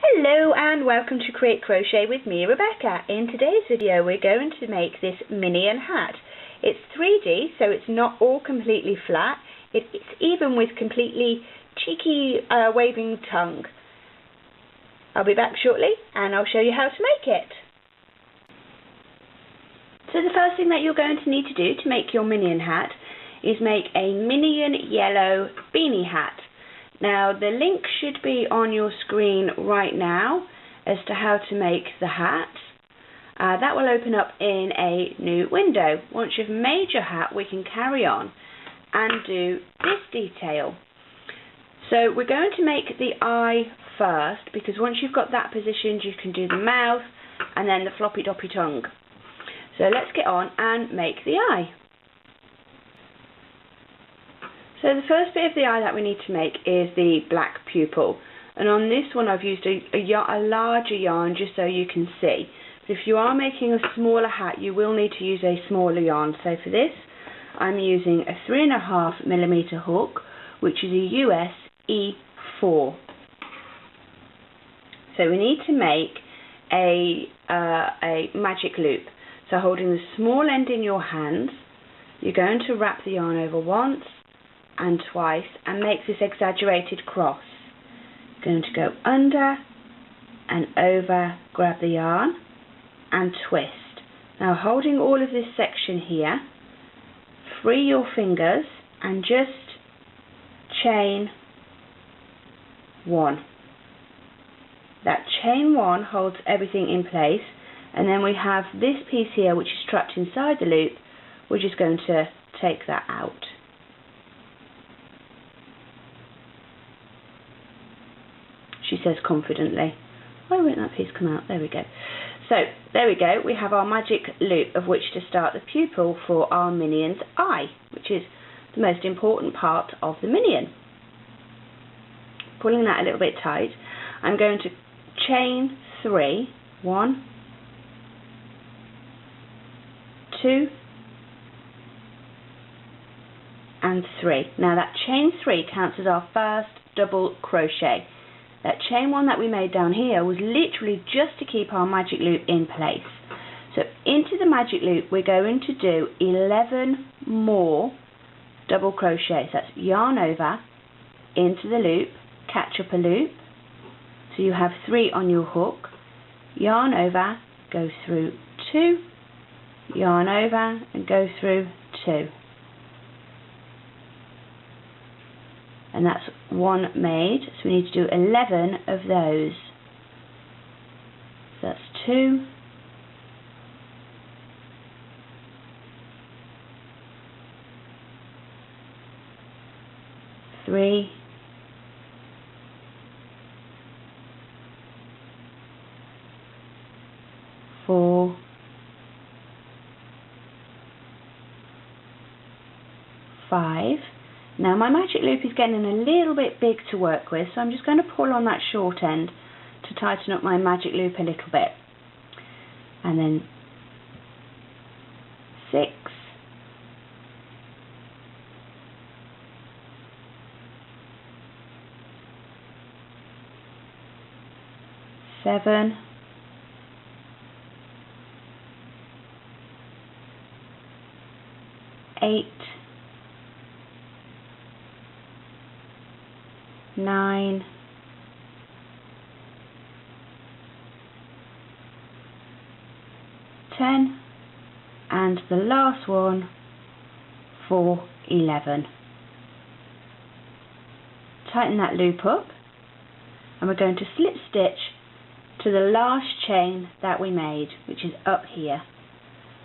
Hello and welcome to Create Crochet with me, Rebecca. In today's video we're going to make this Minion hat. It's 3D, so it's not all completely flat. It's even with completely cheeky waving tongue. I'll be back shortly and I'll show you how to make it. So the first thing that you're going to need to do to make your Minion hat is make a Minion yellow beanie hat. Now the link should be on your screen right now as to how to make the hat. That will open up in a new window. Once you've made your hat, we can carry on and do this detail. So we're going to make the eye first, because once you've got that positioned you can do the mouth and then the floppy doppy tongue. So let's get on and make the eye. So the first bit of the eye that we need to make is the black pupil, and on this one I've used a larger yarn just so you can see. But if you are making a smaller hat you will need to use a smaller yarn. So for this I'm using a 3.5mm hook, which is a US E4. So we need to make a magic loop. So holding the small end in your hands, you're going to wrap the yarn over once and twice and make this exaggerated cross. Going to go under and over, grab the yarn and twist. Now holding all of this section here, free your fingers and just chain one. That chain one holds everything in place, and then we have this piece here which is trapped inside the loop. We're just going to take that out. She says confidently. Why won't that piece come out? There we go. So there we go, we have our magic loop of which to start the pupil for our minion's eye, which is the most important part of the minion. Pulling that a little bit tight, I'm going to chain 3, 1, 2 and 3. Now that chain 3 counts as our first double crochet. That chain 1 that we made down here was literally just to keep our magic loop in place. So into the magic loop we're going to do 11 more double crochets. That's yarn over, into the loop, catch up a loop. So you have 3 on your hook, yarn over, go through 2, yarn over and go through 2. And that's 1 made, so we need to do 11 of those. So that's 2, 3, 4, 5. Now my magic loop is getting a little bit big to work with, so I'm just going to pull on that short end to tighten up my magic loop a little bit. And then 6, 7, 8, 9, 10, and the last one for 11. Tighten that loop up and we're going to slip stitch to the last chain that we made, which is up here.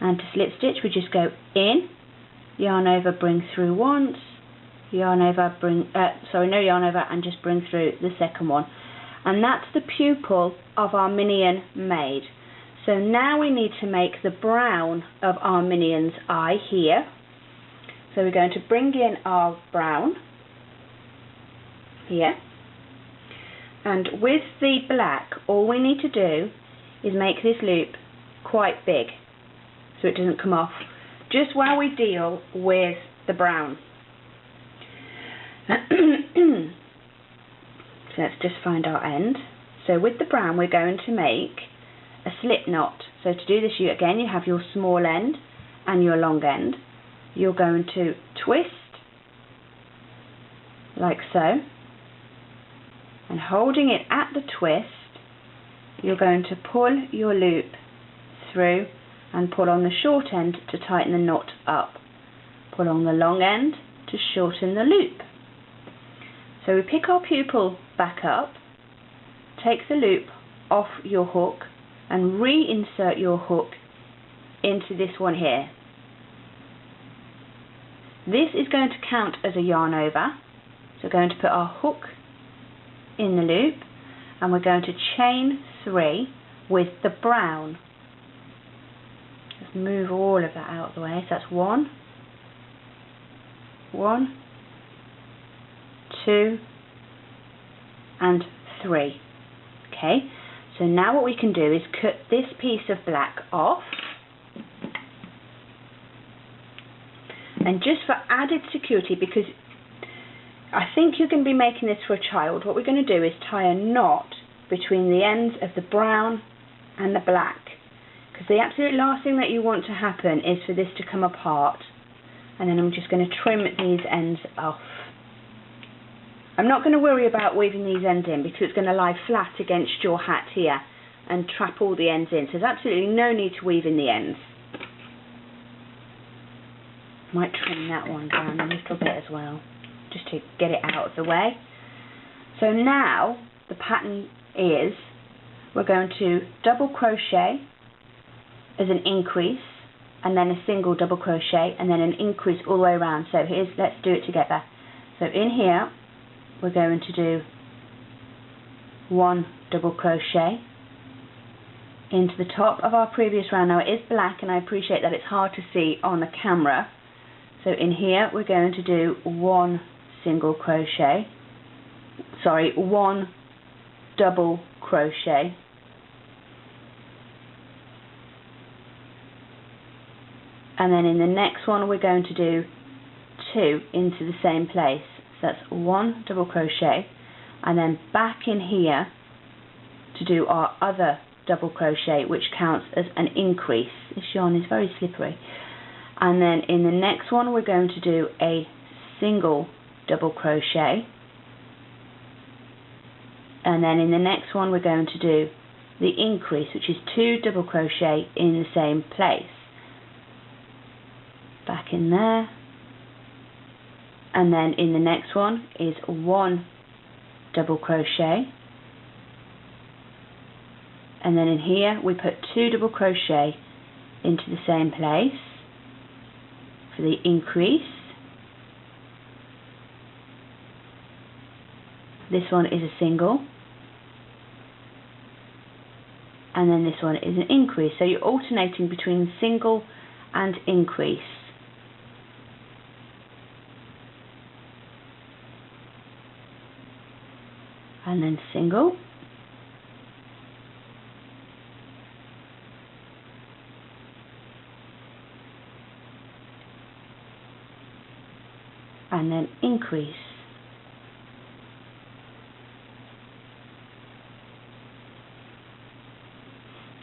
And to slip stitch we just go in, yarn over, bring through once, yarn over, no yarn over, and just bring through the second one. And that's the pupil of our minion made. So now we need to make the brown of our minion's eye here. So we're going to bring in our brown here, and with the black all we need to do is make this loop quite big so it doesn't come off just while we deal with the brown. So let's just find our end. So with the brown we're going to make a slip knot. So to do this, you have your small end and your long end. You're going to twist like so, and holding it at the twist, you're going to pull your loop through and pull on the short end to tighten the knot up. Pull on the long end to shorten the loop. So we pick our pupil back up, take the loop off your hook and reinsert your hook into this one here. This is going to count as a yarn over. So we're going to put our hook in the loop and we're going to chain 3 with the brown. Just move all of that out of the way. So that's 1, 2 and 3. Okay, so now what we can do is cut this piece of black off, and just for added security, because I think you're going to be making this for a child, what we're going to do is tie a knot between the ends of the brown and the black, because the absolute last thing that you want to happen is for this to come apart. And then I'm just going to trim these ends off. I'm not going to worry about weaving these ends in because it's going to lie flat against your hat here and trap all the ends in, so there's absolutely no need to weave in the ends. Might trim that one down a little bit as well, just to get it out of the way. So now the pattern is, we're going to double crochet as an increase, and then a single double crochet, and then an increase all the way around. So let's do it together. So in here we're going to do 1 double crochet into the top of our previous round. Now it is black and I appreciate that it's hard to see on the camera. So in here we're going to do 1 single crochet, 1 double crochet, and then in the next one we're going to do 2 into the same place. So that's 1 double crochet, and then back in here to do our other double crochet, which counts as an increase. This yarn is very slippery. And then in the next one we're going to do a single double crochet, and then in the next one we're going to do the increase, which is 2 double crochet in the same place. Back in there, and then in the next one is 1 double crochet, and then in here we put 2 double crochet into the same place for the increase. This one is a single, and then this one is an increase. So you're alternating between single and increase. And then single, and then increase,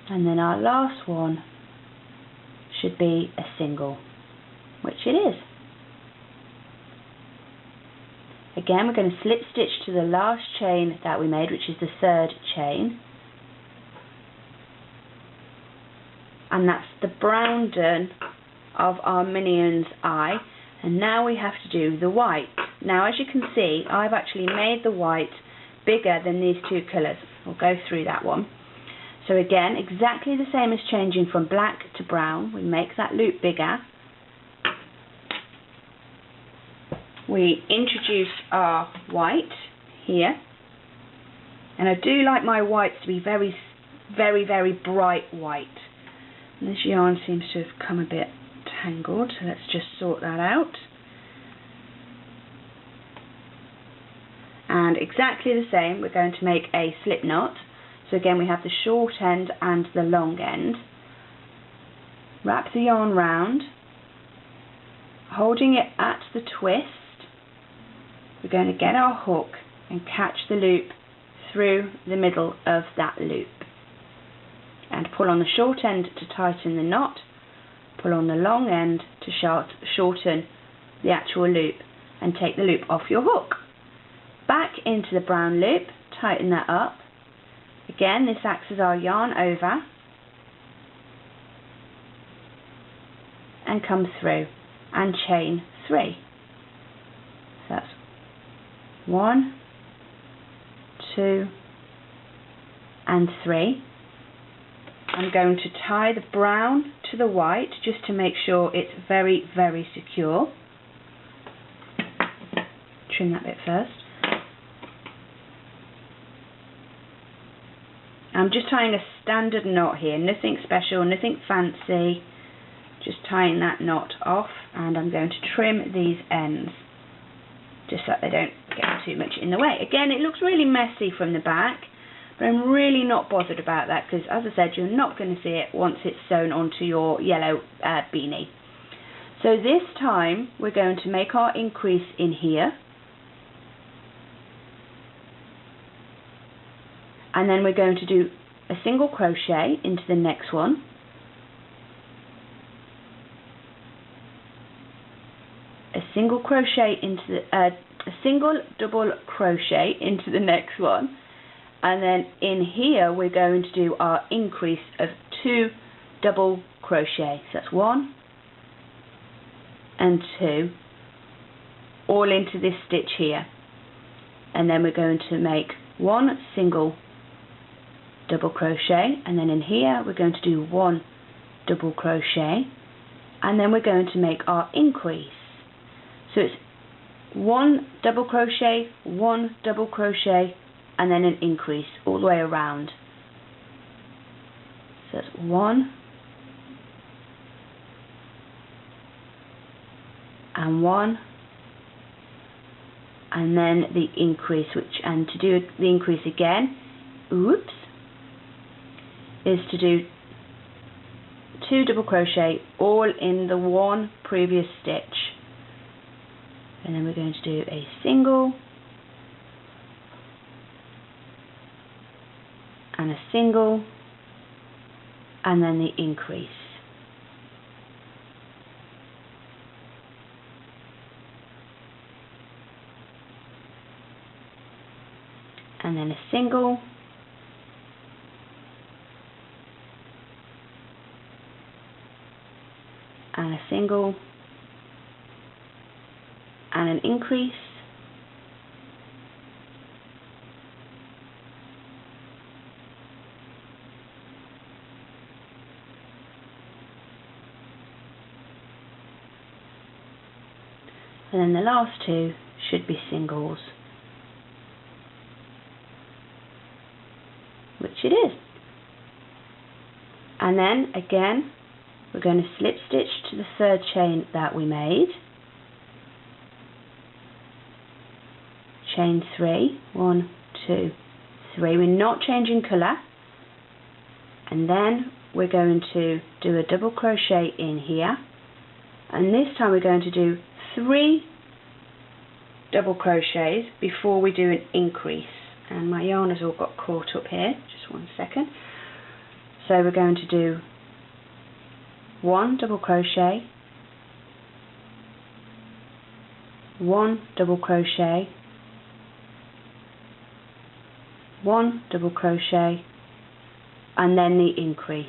and then our last one should be a single, which it is. Again, we're going to slip stitch to the last chain that we made, which is the 3rd chain, and that's the brown done of our minion's eye. And now we have to do the white. Now as you can see, I've actually made the white bigger than these 2 colours. We'll go through that one. So again, exactly the same as changing from black to brown. We make that loop bigger. We introduce our white here, and I do like my whites to be very, very, very bright white. And this yarn seems to have come a bit tangled, so let's just sort that out. And exactly the same, we're going to make a slip knot. So again, we have the short end and the long end. Wrap the yarn round, holding it at the twist. We're going to get our hook and catch the loop through the middle of that loop. And pull on the short end to tighten the knot, pull on the long end to shorten the actual loop, and take the loop off your hook. Back into the brown loop, tighten that up. Again, this acts as our yarn over, and come through and chain 3. So that's 1, 2 and 3. I'm going to tie the brown to the white just to make sure it's very, very secure. Trim that bit first. I'm just tying a standard knot here, nothing special, nothing fancy, just tying that knot off, and I'm going to trim these ends just so they don't get too much in the way. Again, it looks really messy from the back, but I'm really not bothered about that because, as I said, you're not going to see it once it's sewn onto your yellow beanie. So this time we're going to make our increase in here, and then we're going to do a single crochet into the next one, a single crochet into the a single double crochet into the next one, and then in here we're going to do our increase of 2 double crochet. So that's 1 and 2 all into this stitch here, and then we're going to make 1 single double crochet, and then in here we're going to do 1 double crochet, and then we're going to make our increase. So it's 1 double crochet, 1 double crochet, and then an increase all the way around. So that's 1 and 1, and then the increase, and to do the increase again, is to do 2 double crochet all in the one previous stitch, and then we're going to do a single and a single, and then the increase. And then a single, and a single, and an increase, and then the last 2 should be singles, which it is. And then again we're going to slip stitch to the 3rd chain that we made, chain 3, 1, 2, 3, we're not changing colour, and then we're going to do a double crochet in here, and this time we're going to do 3 double crochets before we do an increase. And my yarn has all got caught up here, just one second. So we're going to do 1 double crochet, 1 double crochet, 1 double crochet, and then the increase.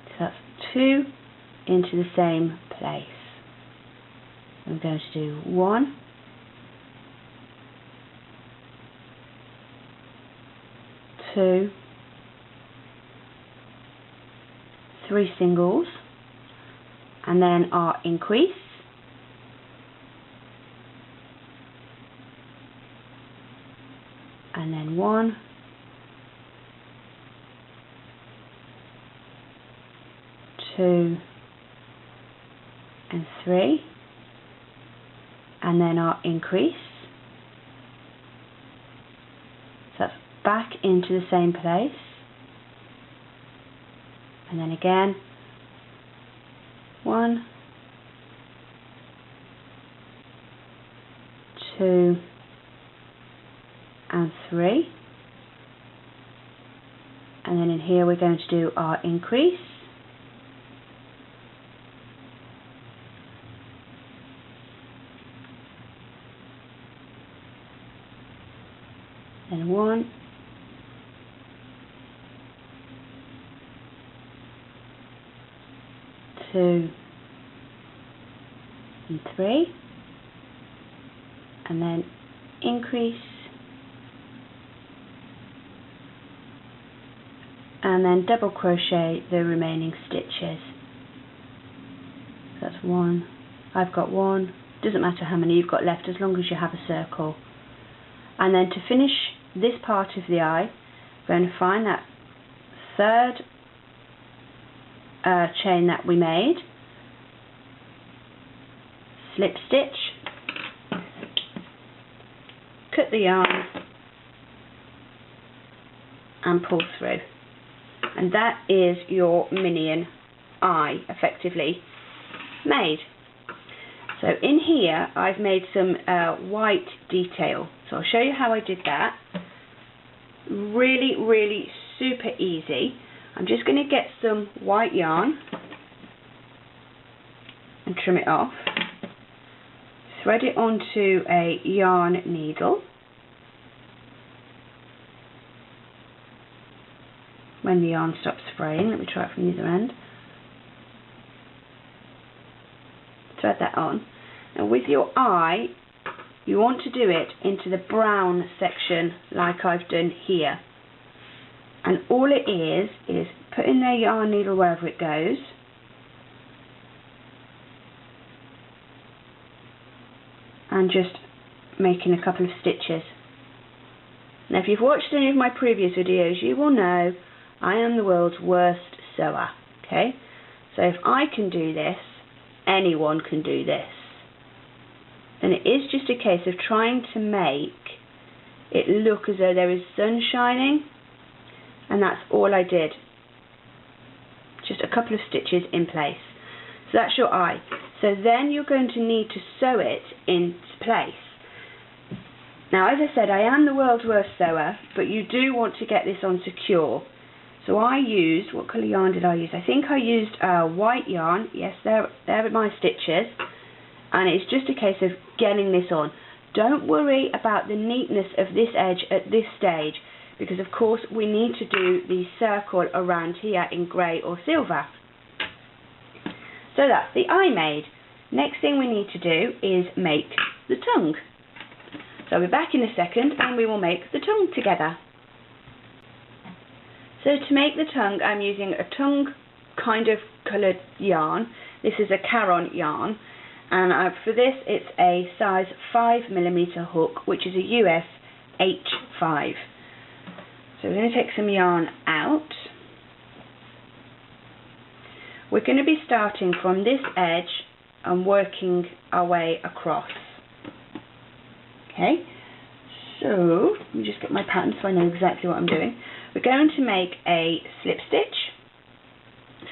So that's 2 into the same place. I'm going to do 1, 2, 3 singles, and then our increase, and then 1, 2 and 3, and then our increase. So that's back into the same place, and then again 1, 2 and 3, and then in here we're going to do our increase, then 1, 2 and 3, and then increase, and then double crochet the remaining stitches. So that's 1, I've got 1, doesn't matter how many you've got left as long as you have a circle. And then to finish this part of the eye, we're going to find that third chain that we made, slip stitch, cut the yarn and pull through, and that is your minion eye effectively made. So in here I've made some white detail, so I'll show you how I did that. Really super easy. I'm just going to get some white yarn and trim it off, thread it onto a yarn needle. When the yarn stops spraying, let me try it from the other end. Thread that on, and with your eye you want to do it into the brown section like I've done here, and all it is putting the yarn needle wherever it goes, and just making a couple of stitches. Now if you've watched any of my previous videos you will know I am the world's worst sewer, okay? So if I can do this, anyone can do this. And it is just a case of trying to make it look as though there is sun shining, and that's all I did. Just a couple of stitches in place. So that's your eye. So then you're going to need to sew it into place. Now as I said, I am the world's worst sewer, but you do want to get this on secure. So I used, what colour yarn did I use? I think I used white yarn. Yes, there are my stitches. And it's just a case of getting this on. Don't worry about the neatness of this edge at this stage, because of course we need to do the circle around here in grey or silver. So that's the eye made. Next thing we need to do is make the tongue. So I'll be back in a second and we will make the tongue together. So to make the tongue I'm using a tongue kind of coloured yarn. This is a Caron yarn, and for this it's a size 5mm hook, which is a US H5. So we're going to take some yarn out. We're going to be starting from this edge and working our way across. Okay, so let me just get my pattern so I know exactly what I'm doing. We're going to make a slip stitch,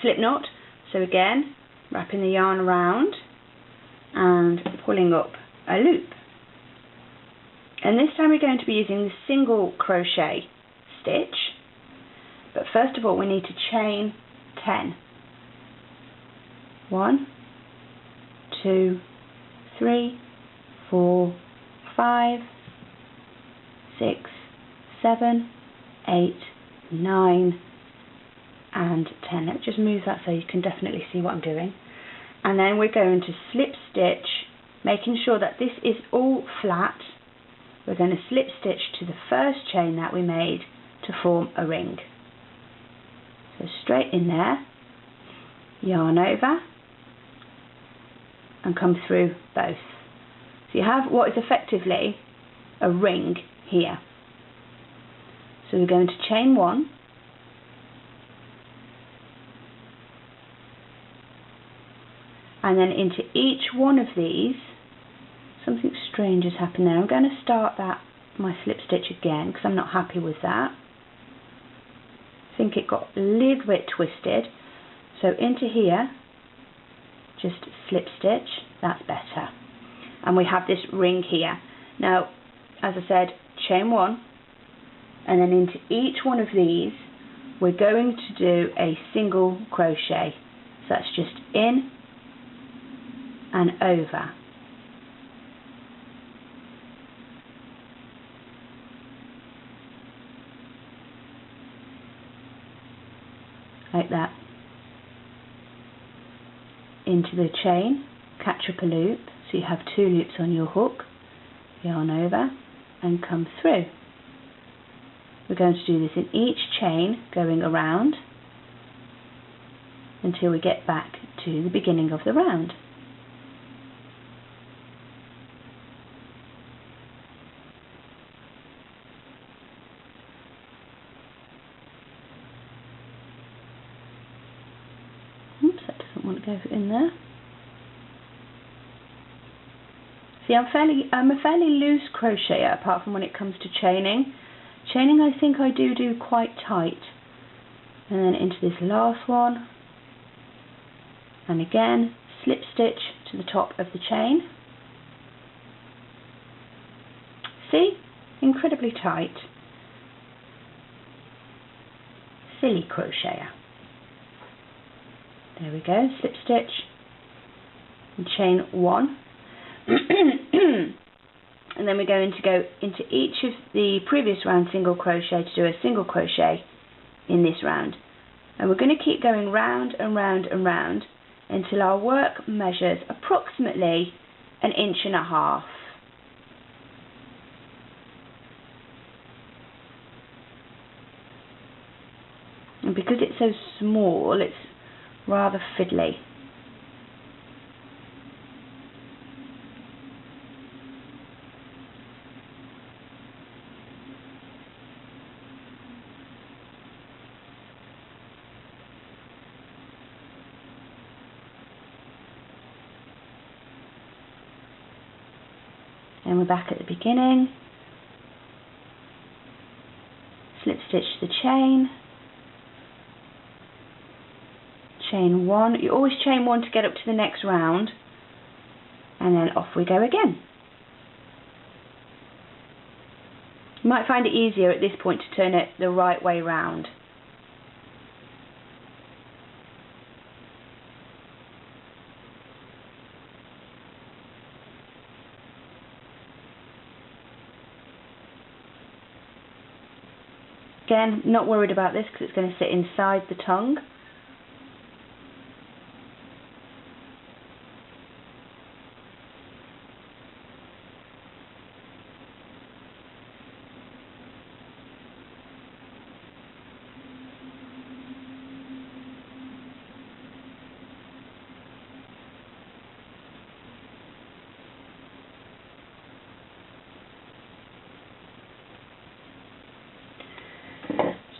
slip knot, so again wrapping the yarn around and pulling up a loop. And this time we're going to be using the single crochet stitch, but first of all we need to chain 10. 1, 2, 3, 4, 5, 6, 7, 8, 9 and 10. Let me just move that so you can definitely see what I'm doing. And then we're going to slip stitch, making sure that this is all flat. We're going to slip stitch to the first chain that we made to form a ring. So straight in there, yarn over and come through both. So you have what is effectively a ring here. So we're going to chain 1, and then into each one of these, something strange has happened there. I'm going to start my slip stitch again because I'm not happy with that. I think it got a little bit twisted. So into here, just slip stitch, that's better. And we have this ring here. Now, as I said, chain 1, and then into each one of these we're going to do a single crochet. So that's just in and over. Like that. Into the chain, catch up a loop, so you have 2 loops on your hook, yarn over and come through. We're going to do this in each chain going around until we get back to the beginning of the round. Oops, that doesn't want to go in there. See, I'm a fairly loose crocheter apart from when it comes to chaining. Chaining I think I do quite tight. And then into this last one. And again, slip stitch to the top of the chain. See? Incredibly tight. Silly crocheter. There we go, slip stitch and chain 1. And then we're going to go into each of the previous round single crochet to do a single crochet in this round. And we're going to keep going round and round and round until our work measures approximately 1.5 inches. And because it's so small, it's rather fiddly. And we're back at the beginning. Slip stitch the chain. Chain 1. You always chain 1 to get up to the next round. And then off we go again. You might find it easier at this point to turn it the right way round. Again, not worried about this because it's going to sit inside the tongue.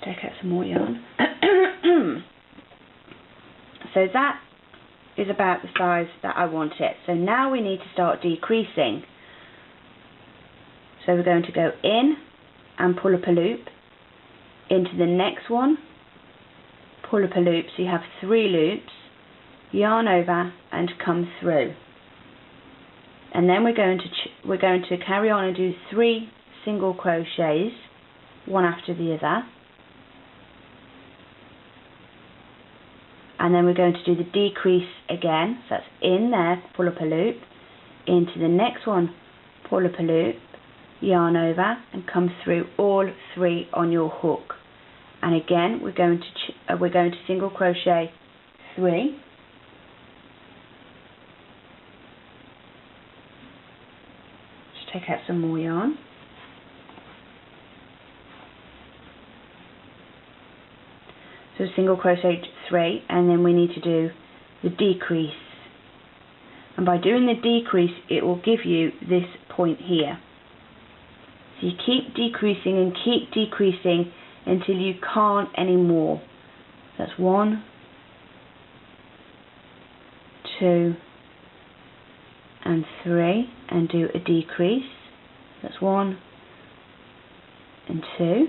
Take out some more yarn. So that is about the size that I want it. So now we need to start decreasing. So we're going to go in and pull up a loop, into the next one, pull up a loop, so you have 3 loops, yarn over and come through. And then we're going to carry on and do 3 single crochets, one after the other. And then we're going to do the decrease again, so that's in there, pull up a loop, into the next one, pull up a loop, yarn over and come through all 3 on your hook. And again we're going to single crochet 3. Just take out some more yarn. So single crochet 3, and then we need to do the decrease. And by doing the decrease, it will give you this point here. So you keep decreasing and keep decreasing until you can't anymore. That's 1, 2, and 3, and do a decrease. That's 1 and 2.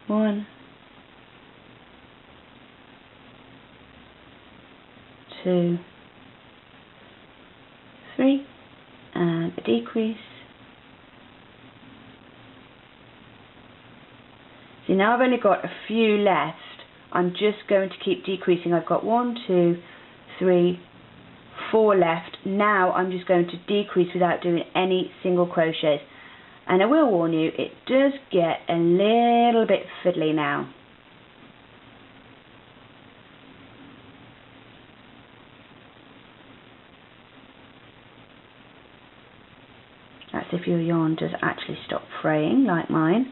1, 2, 3, and and a decrease. See, now I've only got a few left. I'm just going to keep decreasing. I've got 1, 2, 3, 4 left. Now I'm just going to decrease without doing any single crochets. And I will warn you, it does get a little bit fiddly now. That's if your yarn does actually stop fraying, like mine.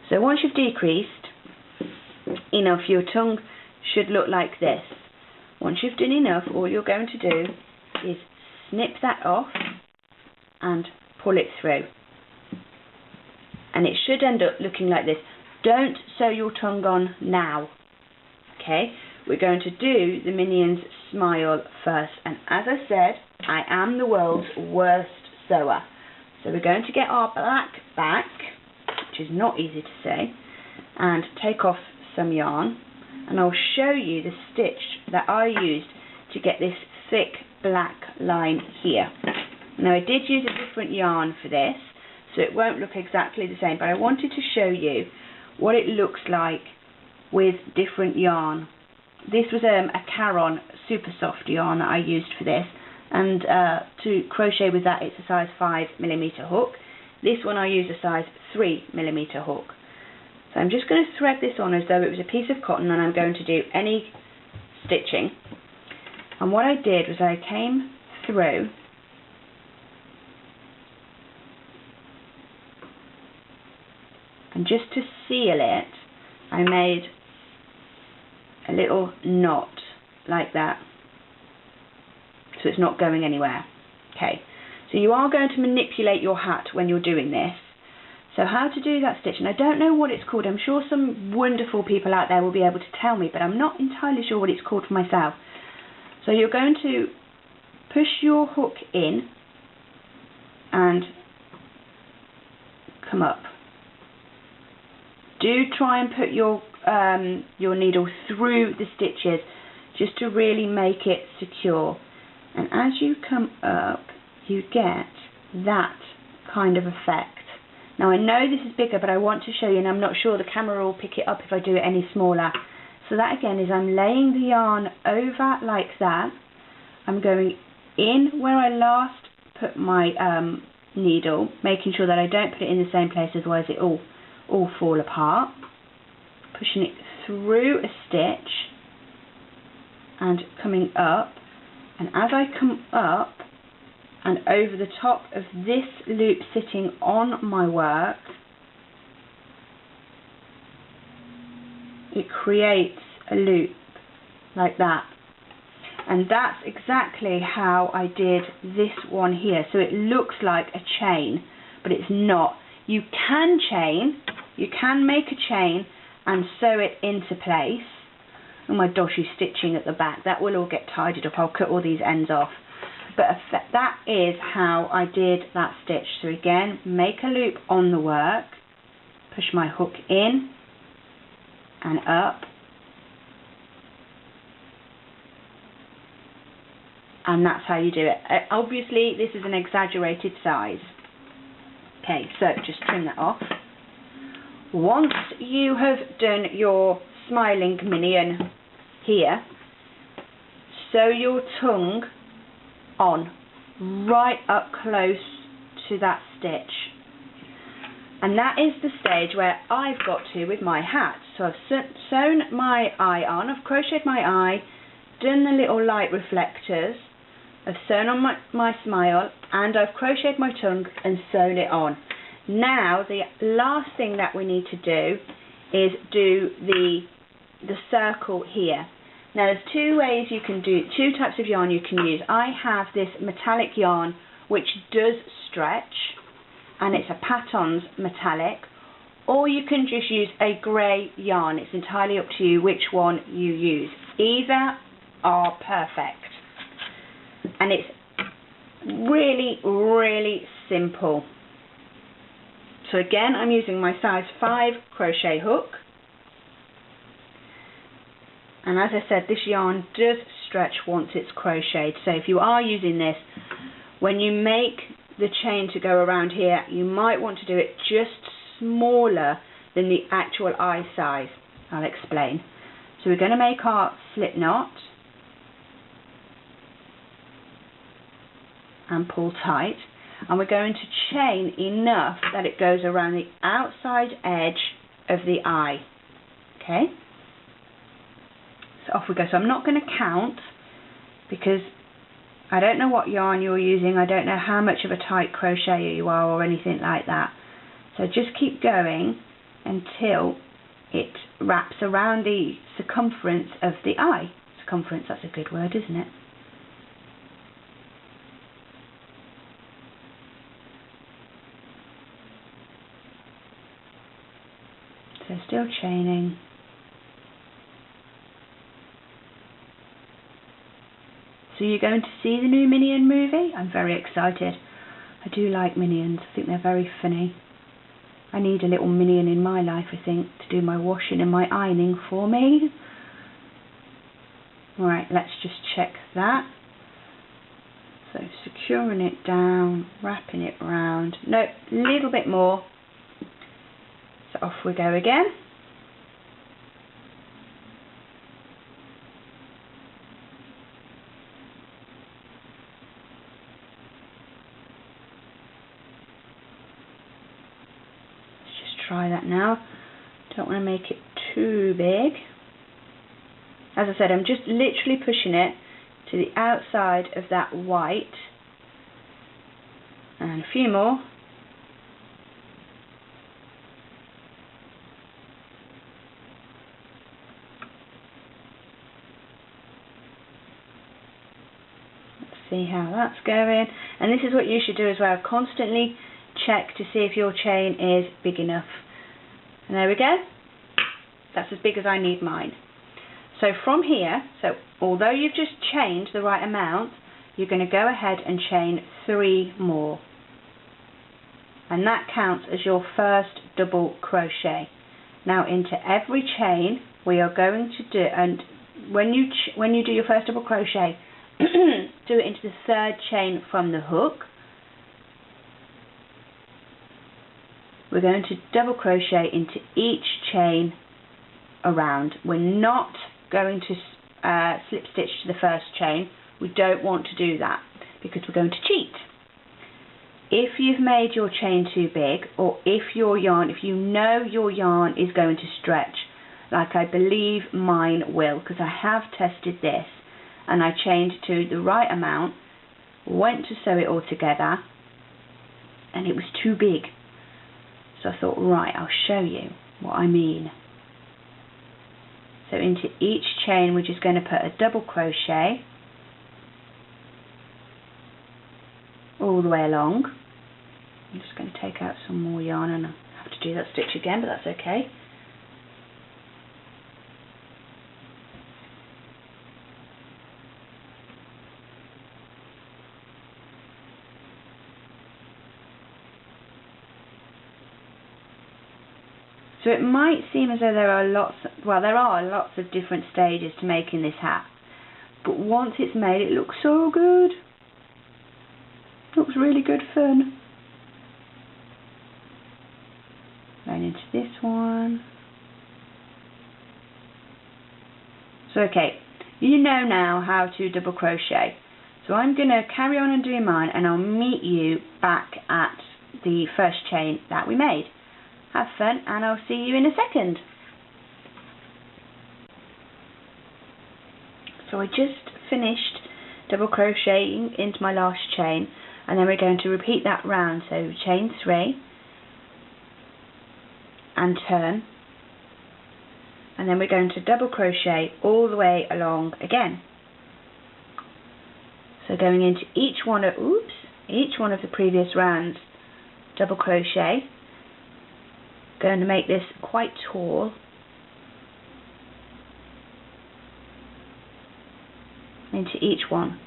So once you've decreased enough, your tongue should look like this. Once you've done enough, all you're going to do is snip that off and pull it through. And it should end up looking like this. Don't sew your tongue on now. Okay, we're going to do the Minions smile first. And as I said, I am the world's worst sewer. So we're going to get our black back, which is not easy to say, and take off some yarn, and I'll show you the stitch that I used to get this thick black line here. Now I did use a different yarn for this, so it won't look exactly the same, but I wanted to show you what it looks like with different yarn. This was a Caron super soft yarn that I used for this, and to crochet with that it's a size 5mm hook. This one I use a size 3mm hook. So I'm just going to thread this on as though it was a piece of cotton, and I'm going to do any stitching. And what I did was I came through and just to seal it, I made a little knot like that, so it's not going anywhere. Okay. So you are going to manipulate your hat when you're doing this. So how to do that stitch, and I don't know what it's called. I'm sure some wonderful people out there will be able to tell me, but I'm not entirely sure what it's called for myself. So you're going to push your hook in and come up. Do try and put your needle through the stitches just to really make it secure. And as you come up, you get that kind of effect. Now I know this is bigger, but I want to show you, and I'm not sure the camera will pick it up if I do it any smaller. So that again is I'm laying the yarn over like that. I'm going in where I last put my needle, making sure that I don't put it in the same place, otherwise it all fall apart. Pushing it through a stitch and coming up, and as I come up and over the top of this loop sitting on my work, it creates a loop like that. And that's exactly how I did this one here. So it looks like a chain, but it's not. You can chain, you can make a chain and sew it into place. Oh my gosh, she's stitching at the back. That will all get tidied up. I'll cut all these ends off. But that is how I did that stitch. So again, make a loop on the work, push my hook in and up, and that's how you do it. Obviously this is an exaggerated size. Okay, so just trim that off. Once you have done your smiling minion here, sew your tongue on right up close to that stitch, and that is the stage where I've got to with my hat. So I've sewn my eye on, I've crocheted my eye, done the little light reflectors, I've sewn on my smile, and I've crocheted my tongue and sewn it on. Now the last thing that we need to do is do the circle here. Now there's two ways you can do, two types of yarn you can use. I have this metallic yarn which does stretch, and it's a Patons metallic, or you can just use a grey yarn. It's entirely up to you which one you use. Either are perfect, and it's really, really simple. So again, I'm using my size 5 crochet hook. And as I said, this yarn does stretch once it's crocheted. So if you are using this when you make the chain to go around here, you might want to do it just smaller than the actual eye size. I'll explain. So we're going to make our slip knot and pull tight, and we're going to chain enough that it goes around the outside edge of the eye. Okay, so off we go. So I'm not going to count because I don't know what yarn you're using, I don't know how much of a tight crocheter you are or anything like that. So just keep going until it wraps around the circumference of the eye. Circumference, that's a good word, isn't it? So still chaining. So you're going to see the new Minion movie? I'm very excited. I do like Minions. I think they're very funny. I need a little Minion in my life, I think, to do my washing and my ironing for me. Alright, let's just check that. So securing it down, wrapping it round. No, a little bit more. So off we go again. Try that now. Don't want to make it too big. As I said, I'm just literally pushing it to the outside of that white, and a few more. Let's see how that's going. And this is what you should do as well. Constantly check to see if your chain is big enough. And there we go. That's as big as I need mine. So from here, so although you've just chained the right amount, you're going to go ahead and chain 3 more. And that counts as your first double crochet. Now into every chain we are going to do, and when you do your first double crochet, do it into the 3rd chain from the hook. We're going to double crochet into each chain around. We're not going to slip stitch to the first chain. We don't want to do that because we're going to cheat. If you've made your chain too big, or if you know your yarn is going to stretch, like I believe mine will, because I have tested this and I chained to the right amount, went to sew it all together and it was too big. So I thought, right, I'll show you what I mean. So into each chain we're just going to put a double crochet all the way along. I'm just going to take out some more yarn and I have to do that stitch again, but that's okay. So it might seem as though there are lots of different stages to making this hat, but once it's made it looks so good. Looks really good fun. Going into this one. So okay, you know now how to double crochet. So I'm going to carry on and do mine, and I'll meet you back at the first chain that we made. Have fun, and I'll see you in a second. So I just finished double crocheting into my last chain, and then we're going to repeat that round. So chain 3 and turn, and then we're going to double crochet all the way along again. So going into each one of the previous rounds, double crochet. Going to make this quite tall. Into each one.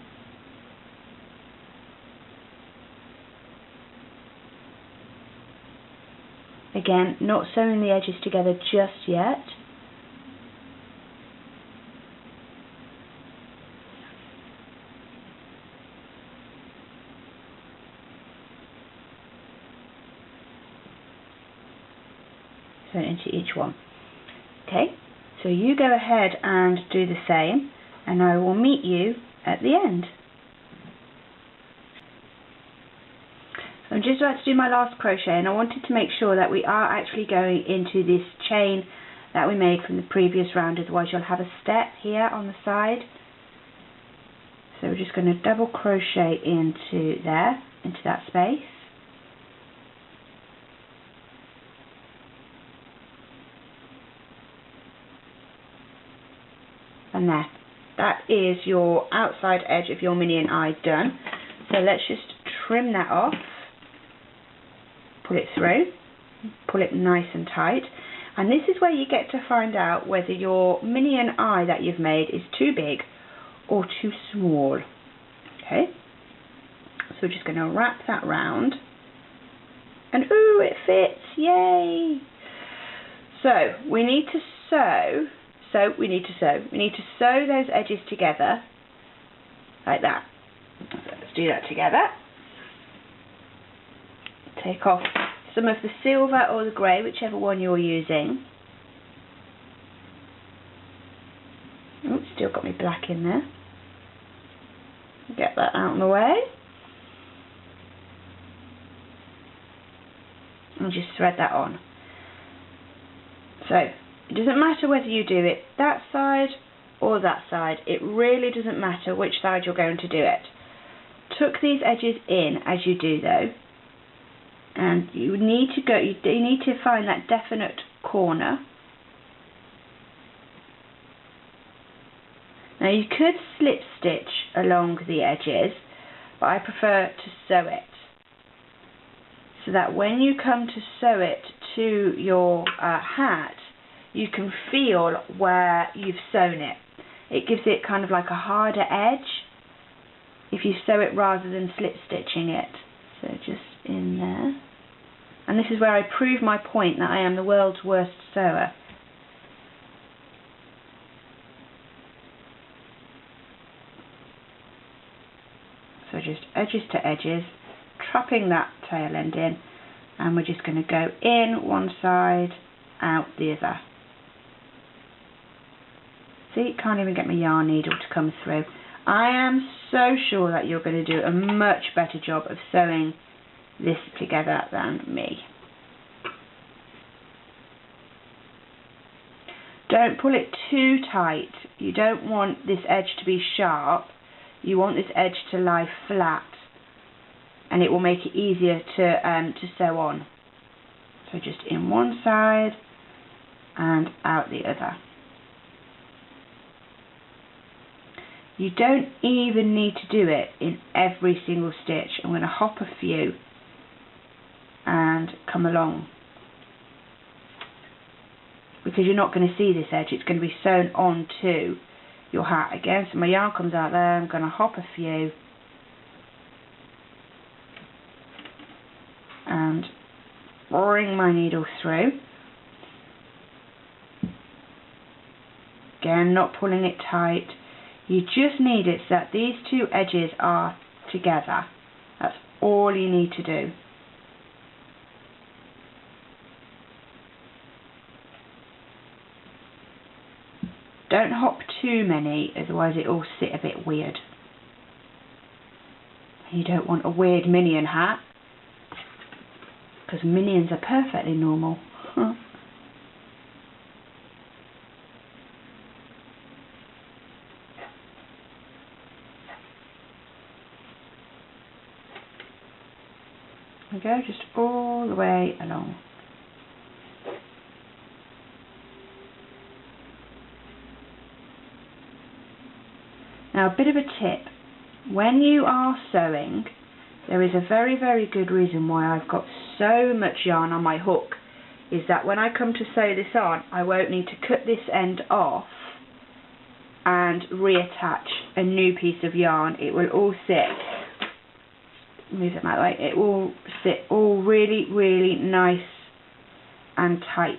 Again, not sewing the edges together just yet. sewn into each one. Okay, so you go ahead and do the same, and I will meet you at the end. I'm just about to do my last crochet, and I wanted to make sure that we are actually going into this chain that we made from the previous round, otherwise you'll have a step here on the side. So we're just going to double crochet into there, into that space. And there, that is your outside edge of your minion eye done. So let's just trim that off, pull it through, pull it nice and tight. And this is where you get to find out whether your minion eye that you've made is too big or too small. Okay, so we're just going to wrap that round, and ooh, it fits, yay! So we need to sew. We need to sew those edges together like that. So let's do that together. Take off some of the silver or the grey, whichever one you're using. Oh, still got my black in there. Get that out of the way. And just thread that on. So, it doesn't matter whether you do it that side or that side. It really doesn't matter which side you're going to do it. Tuck these edges in as you do though. And you need to find that definite corner. Now you could slip stitch along the edges, but I prefer to sew it, so that when you come to sew it to your hat, you can feel where you've sewn it. It gives it kind of like a harder edge if you sew it rather than slip stitching it. So just in there. And this is where I prove my point that I am the world's worst sewer. So just edges to edges, trapping that tail end in, and we're just going to go in one side, out the other. See, can't even get my yarn needle to come through. I am so sure that you're going to do a much better job of sewing this together than me. Don't pull it too tight. You don't want this edge to be sharp. You want this edge to lie flat, and it will make it easier to sew on. So just in one side and out the other. You don't even need to do it in every single stitch. I'm going to hop a few and come along, because you're not going to see this edge. It's going to be sewn onto your hat again. So my yarn comes out there, I'm going to hop a few and bring my needle through. Again, not pulling it tight. You just need it so that these two edges are together. That's all you need to do. Don't hop too many, otherwise it will sit a bit weird. You don't want a weird minion hat, because minions are perfectly normal. There we go, just all the way along. Now, a bit of a tip. When you are sewing, there is a very, very good reason why I've got so much yarn on my hook, is that when I come to sew this on, I won't need to cut this end off and reattach a new piece of yarn. It will all sit, move it that way, it will sit all really, really nice and tight.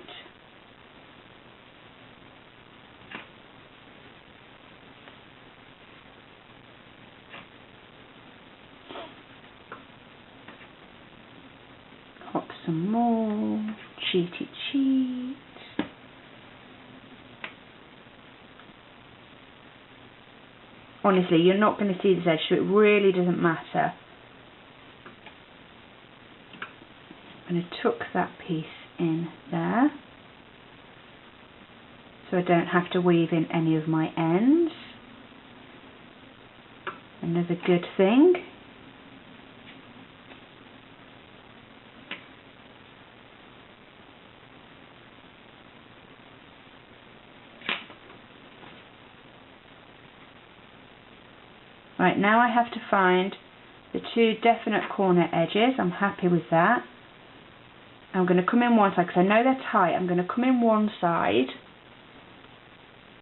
pop some more. Cheaty cheat. Honestly, you're not going to see this edge, so it really doesn't matter. I'm going to tuck that piece in there, so I don't have to weave in any of my ends. Another good thing. Right, now I have to find the two definite corner edges. I'm happy with that. I'm going to come in one side, because I know they're tight. I'm going to come in one side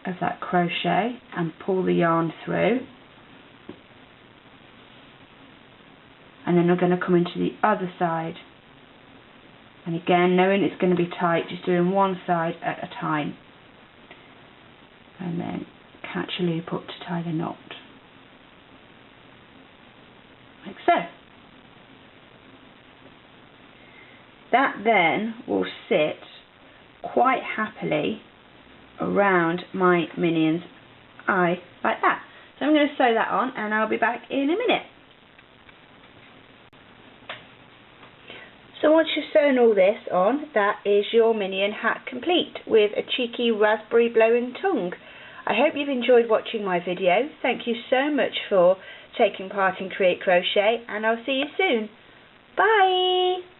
of that crochet and pull the yarn through. And then I'm going to come into the other side. And again, knowing it's going to be tight, just doing one side at a time. And then catch a loop up to tie the knot. Like so. That then will sit quite happily around my minion's eye like that. So I'm going to sew that on and I'll be back in a minute. So once you've sewn all this on, that is your minion hat complete with a cheeky raspberry blowing tongue. I hope you've enjoyed watching my video. Thank you so much for taking part in Create Crochet, and I'll see you soon. Bye!